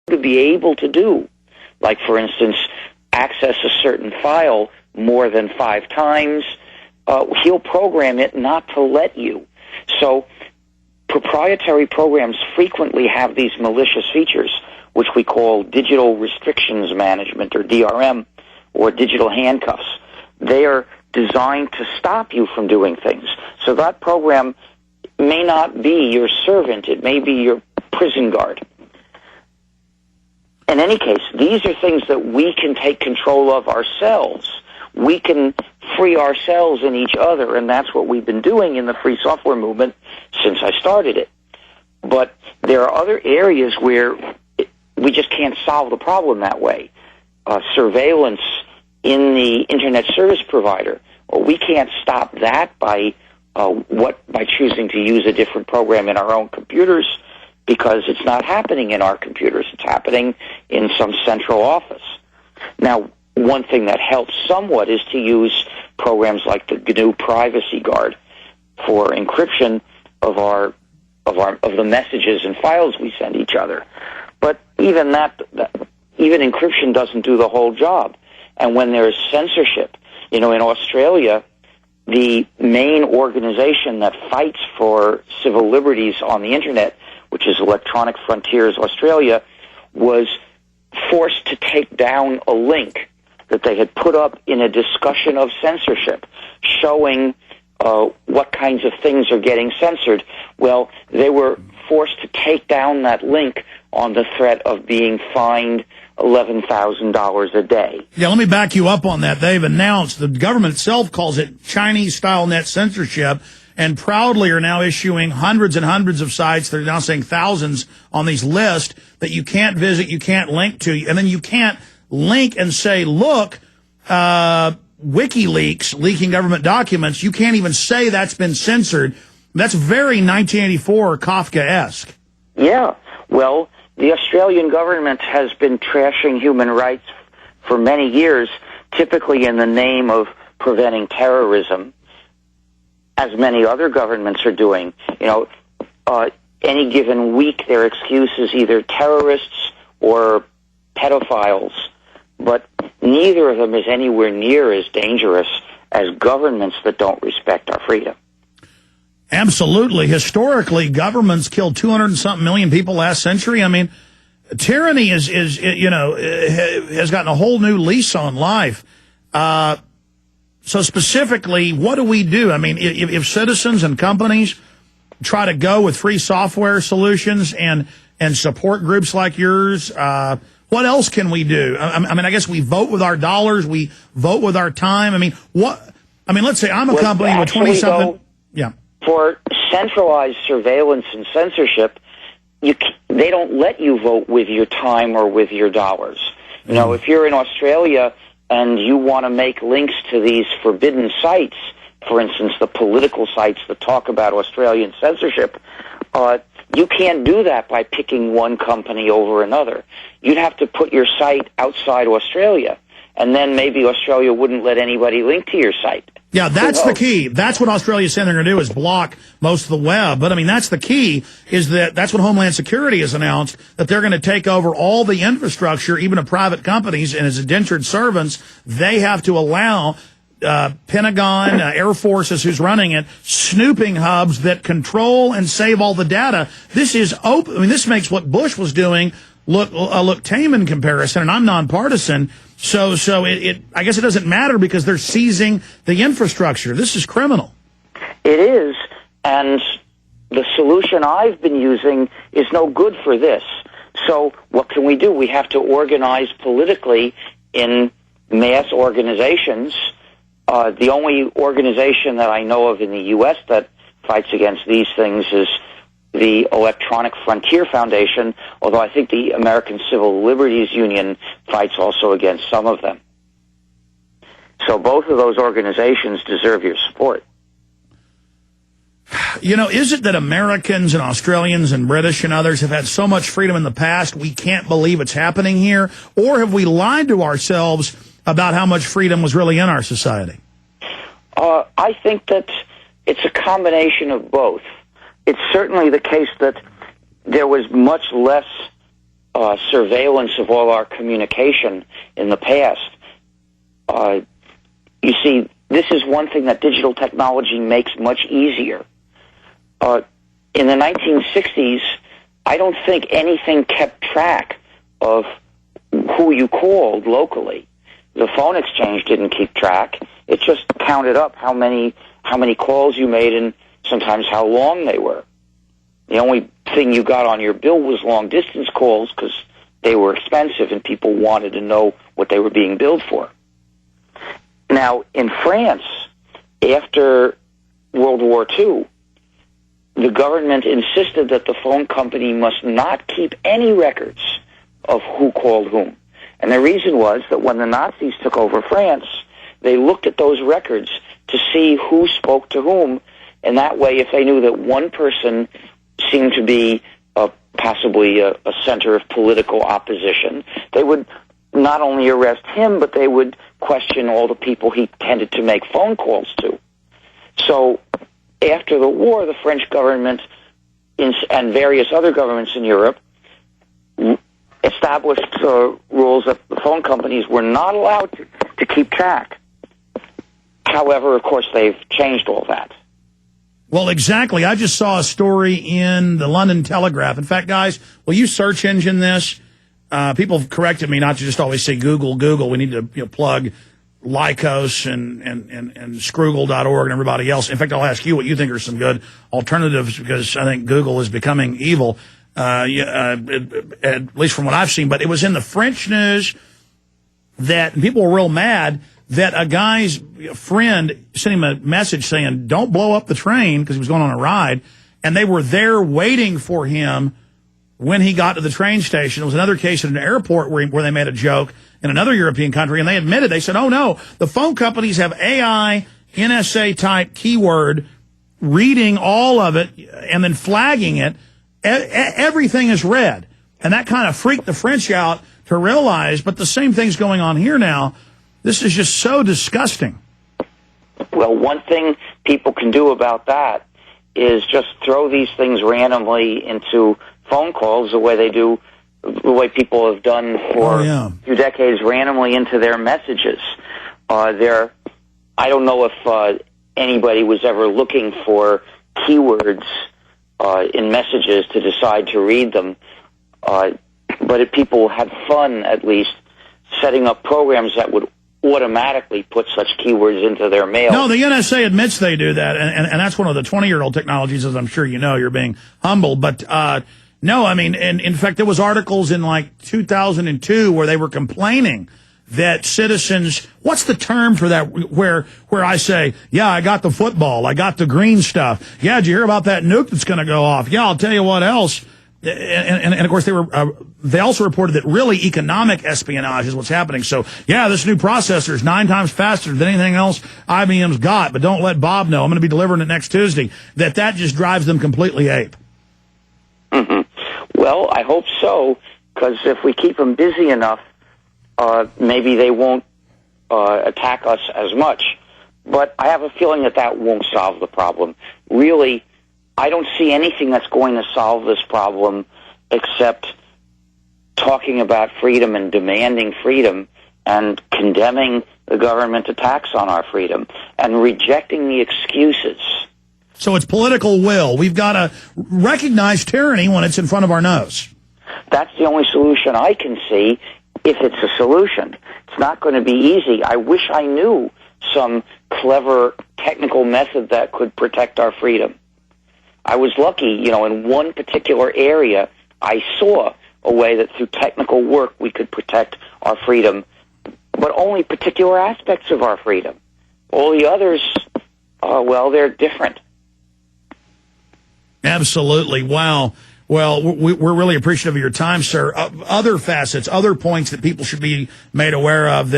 to be able to do. Like, for instance, access a certain file more than 5 times. He'll program it not to let you. So proprietary programs frequently have these malicious features, which we call digital restrictions management, or DRM, or digital handcuffs. They are designed to stop you from doing things. So that program may not be your servant. It may be your prison guard. In any case, these are things that we can take control of ourselves. We can free ourselves and each other, and that's what we've been doing in the free software movement since I started it. But there are other areas where we just can't solve the problem that way. Surveillance in the internet service provider. Well, we can't stop that by choosing to use a different program in our own computers, because it's not happening in our computers. It's happening in some central office. Now, one thing that helps somewhat is to use programs like the GNU Privacy Guard for encryption of the messages and files we send each other. But even even encryption doesn't do the whole job. And when there's censorship, in Australia, the main organization that fights for civil liberties on the internet, which is Electronic Frontiers Australia, was forced to take down a link that they had put up in a discussion of censorship, showing what kinds of things are getting censored. Well, they were forced to take down that link on the threat of being fined $11,000 a day. Yeah, let me back you up on that. They've announced, the government itself calls it Chinese-style net censorship, and proudly are now issuing hundreds and hundreds of sites. They're now saying thousands on these lists that you can't visit, you can't link to, and then you can't link and say, look, WikiLeaks leaking government documents. You can't even say that's been censored. That's very 1984 Kafka-esque. Yeah, well, the Australian government has been trashing human rights for many years, typically in the name of preventing terrorism, as many other governments are doing. Any given week their excuse is either terrorists or pedophiles, but neither of them is anywhere near as dangerous as governments that don't respect our freedom. Absolutely. Historically, governments killed 200 and something million people last century. I mean, tyranny has gotten a whole new lease on life. So specifically, what do we do? I mean, if citizens and companies try to go with free software solutions and support groups like yours, what else can we do? I mean, I guess we vote with our dollars, we vote with our time. I mean, let's say I'm a company with 20-something. Yeah. For centralized surveillance and censorship, they don't let you vote with your time or with your dollars. If you're in Australia and you want to make links to these forbidden sites, for instance, the political sites that talk about Australian censorship, you can't do that by picking one company over another. You'd have to put your site outside Australia, and then maybe Australia wouldn't let anybody link to your site. Yeah, that's the key. That's what Australia's saying they're going to do, is block most of the web. But, I mean, that's the key, is that's what Homeland Security has announced, that they're going to take over all the infrastructure, even of private companies, and as indentured servants, they have to allow Pentagon, Air Forces, who's running it, snooping hubs that control and save all the data. This is open. I mean, this makes what Bush was doing look tame in comparison, and I'm nonpartisan. So I guess it doesn't matter because they're seizing the infrastructure. This is criminal. It is, and the solution I've been using is no good for this. So what can we do? We have to organize politically in mass organizations. The only organization that I know of in the U.S. that fights against these things is the Electronic Frontier Foundation, although I think the American Civil Liberties Union fights also against some of them. So both of those organizations deserve your support. Is it that Americans and Australians and British and others have had so much freedom in the past we can't believe it's happening here? Or have we lied to ourselves about how much freedom was really in our society? I think that it's a combination of both. It's certainly the case that there was much less surveillance of all our communication in the past. You see, this is one thing that digital technology makes much easier. In the 1960s, I don't think anything kept track of who you called locally. The phone exchange didn't keep track. It just counted up how many calls you made and sometimes how long they were. The only thing you got on your bill was long-distance calls because they were expensive and people wanted to know what they were being billed for. Now, in France, after World War II, the government insisted that the phone company must not keep any records of who called whom. And the reason was that when the Nazis took over France, they looked at those records to see who spoke to whom, and that way, if they knew that one person seemed to be possibly a center of political opposition, they would not only arrest him, but they would question all the people he tended to make phone calls to. So after the war, the French government and various other governments in Europe established rules that the phone companies were not allowed to keep track. However, of course, they've changed all that. Well, exactly. I just saw a story in the London Telegraph. In fact, guys, will you search engine this? People have corrected me not to just always say Google. We need to plug Lycos and Scroogle.org and everybody else. In fact, I'll ask you what you think are some good alternatives because I think Google is becoming evil, at least from what I've seen. But it was in the French news that people were real mad that a guy's friend sent him a message saying, don't blow up the train, because he was going on a ride, and they were there waiting for him when he got to the train station. There was another case at an airport where they made a joke in another European country, and they admitted, they said, oh, no, the phone companies have AI, NSA-type keyword, reading all of it and then flagging it. Everything is read. And that kind of freaked the French out to realize, but the same thing's going on here now. This is just so disgusting. Well, one thing people can do about that is just throw these things randomly into phone calls the way people have done for a few decades, randomly into their messages. I don't know if anybody was ever looking for keywords in messages to decide to read them, but if people had fun, at least, setting up programs that would automatically put such keywords into their mail. No, the NSA admits they do that, and that's one of the 20-year-old technologies, as I'm sure you know. You're being humble, but no, I mean, in fact, there was articles in like 2002 where they were complaining that citizens, what's the term for that, where I say, yeah, I got the football, I got the green stuff. Yeah, did you hear about that nuke that's going to go off? Yeah, I'll tell you what else. And of course, they also reported that really economic espionage is what's happening. So, yeah, this new processor is 9 times faster than anything else IBM's got, but don't let Bob know. I'm going to be delivering it next Tuesday. That just drives them completely ape. Mm-hmm. Well, I hope so, because if we keep them busy enough, maybe they won't attack us as much. But I have a feeling that won't solve the problem. Really, I don't see anything that's going to solve this problem except talking about freedom and demanding freedom and condemning the government attacks on our freedom and rejecting the excuses. So it's political will. We've got to recognize tyranny when it's in front of our nose. That's the only solution I can see, if it's a solution. It's not going to be easy. I wish I knew some clever technical method that could protect our freedom. I was lucky, in one particular area, I saw a way that through technical work we could protect our freedom, but only particular aspects of our freedom. All the others, they're different. Absolutely. Wow. Well, we're really appreciative of your time, sir. Other facets, other points that people should be made aware of that